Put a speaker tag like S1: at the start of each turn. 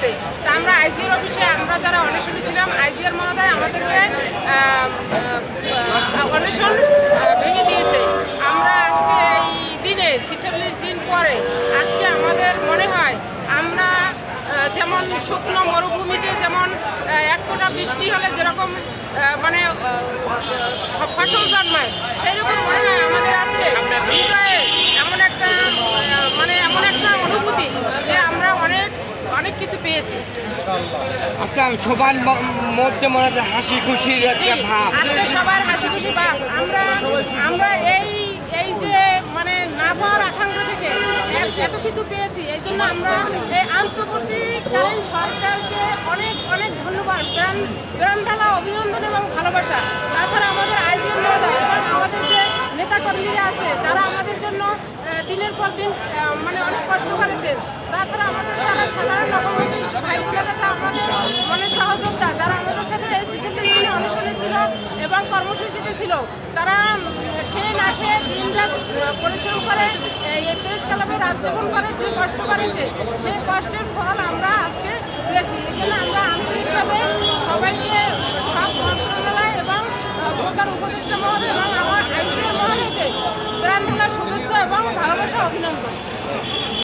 S1: দিয়েছে। তা আমরা আইজিএর অফিসে আমরা যারা অনশনে ছিলাম, আইজিএর মহোদয় আমাদেরকে অনশন ভেঙে দিয়েছে। আমরা আজকে এই দিনে 46 দিন পরে আজকে আমাদের মনে হয় আমরা যেমন শুকনো মরুভূমিতে যেমন এক ফোঁটা বৃষ্টি হলে যেরকম মানে ফসল জন্মায়, সেইরকম মনে হয় আমাদের আজকে হৃদয়ে এমন একটা অনুভূতি যে আমরা অনেক কিছু পেয়েছি।
S2: আচ্ছা, সবার মধ্যে মনে হচ্ছে হাসি খুশির একটা ভাব।
S1: আজকে সবার হাসি খুশি ভাব। আমরা এই যে মানে না পাওয়ার আকাঙ্ক্ষা থেকে এত কিছু পেয়েছি, এই জন্য আমরা এই অন্তর্বর্তীকালীন সরকারকে অনেক ধন্যবাদ, প্রাণঢালা অভিনন্দন এবং ভালোবাসা। তাছাড়া আমাদের আইজিএম মহোদয় এবং আমাদের যে নেতাকর্মীরা আছে যারা আমাদের জন্য দিনের পর দিন মানে অনেক কষ্ট করেছেন। তাছাড়া আমাদের যারা সাধারণ নবমন্ত্রী ভাই বোনেরা আমাদের সহযোদ্ধা যারা আমাদের সাথে এই 46 দিনে অনশনে ছিল এবং কর্মসূচিতে ছিল, তারা খেয়ে না খেয়ে দিনরাত পরিশ্রম করে এই প্রেস ক্লাবে রাজজীবন করে যে কষ্ট করেছে, সেই কষ্টের ফল আমরা আজকে পেয়েছি। এই জন্য আমরা আন্তরিকভাবে সবাইকে